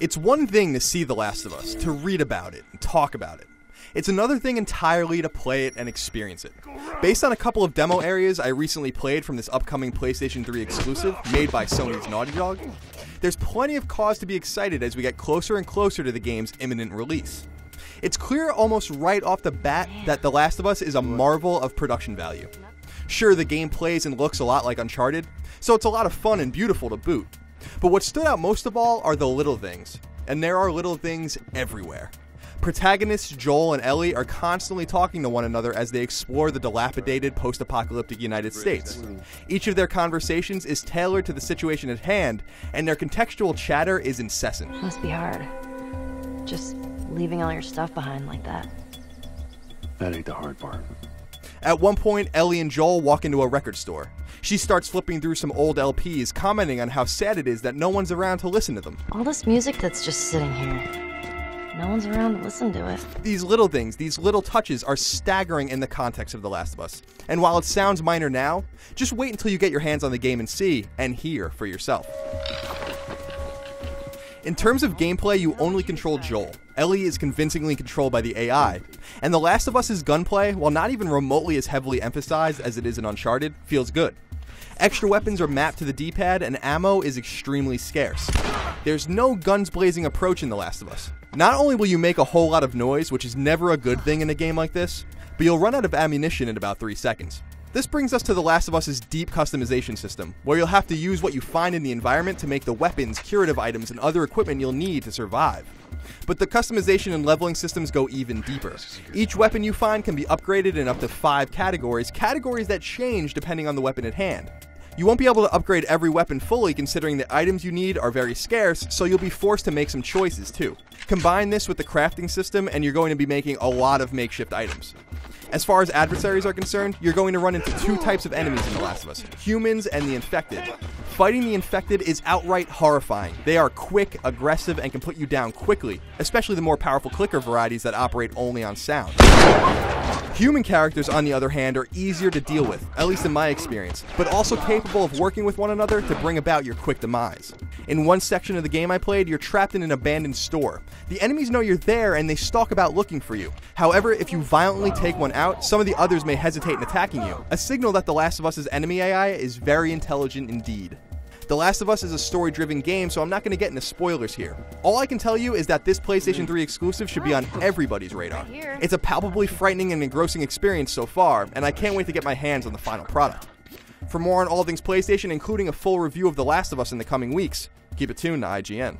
It's one thing to see The Last of Us, to read about it and talk about it. It's another thing entirely to play it and experience it. Based on a couple of demo areas I recently played from this upcoming PlayStation 3 exclusive made by Sony's Naughty Dog, there's plenty of cause to be excited as we get closer and closer to the game's imminent release. It's clear almost right off the bat that The Last of Us is a marvel of production value. Sure, the game plays and looks a lot like Uncharted, so it's a lot of fun and beautiful to boot. But what stood out most of all are the little things, and there are little things everywhere. Protagonists Joel and Ellie are constantly talking to one another as they explore the dilapidated post-apocalyptic United States. Each of their conversations is tailored to the situation at hand, and their contextual chatter is incessant. Must be hard. Just leaving all your stuff behind like that. That ain't the hard part. At one point, Ellie and Joel walk into a record store. She starts flipping through some old LPs, commenting on how sad it is that no one's around to listen to them. All this music that's just sitting here. No one's around to listen to it. These little things, these little touches are staggering in the context of The Last of Us. And while it sounds minor now, just wait until you get your hands on the game and see and hear for yourself. In terms of gameplay, you only control Joel. Ellie is convincingly controlled by the AI. And The Last of Us's gunplay, while not even remotely as heavily emphasized as it is in Uncharted, feels good. Extra weapons are mapped to the D-pad and ammo is extremely scarce. There's no guns blazing approach in The Last of Us. Not only will you make a whole lot of noise, which is never a good thing in a game like this, but you'll run out of ammunition in about 3 seconds. This brings us to The Last of Us's deep customization system, where you'll have to use what you find in the environment to make the weapons, curative items, and other equipment you'll need to survive. But the customization and leveling systems go even deeper. Each weapon you find can be upgraded in up to 5 categories that change depending on the weapon at hand. You won't be able to upgrade every weapon fully considering the items you need are very scarce, so you'll be forced to make some choices too. Combine this with the crafting system and you're going to be making a lot of makeshift items. As far as adversaries are concerned, you're going to run into 2 types of enemies in The Last of Us, humans and the infected. Fighting the infected is outright horrifying. They are quick, aggressive, and can put you down quickly, especially the more powerful clicker varieties that operate only on sound. Human characters, on the other hand, are easier to deal with, at least in my experience, but also capable of working with one another to bring about your quick demise. In one section of the game I played, you're trapped in an abandoned store. The enemies know you're there and they stalk about looking for you. However, if you violently take one out, some of the others may hesitate in attacking you, a signal that The Last of Us's enemy AI is very intelligent indeed. The Last of Us is a story-driven game, so I'm not going to get into spoilers here. All I can tell you is that this PlayStation 3 exclusive should be on everybody's radar. It's a palpably frightening and engrossing experience so far, and I can't wait to get my hands on the final product. For more on all things PlayStation, including a full review of The Last of Us in the coming weeks, keep it tuned to IGN.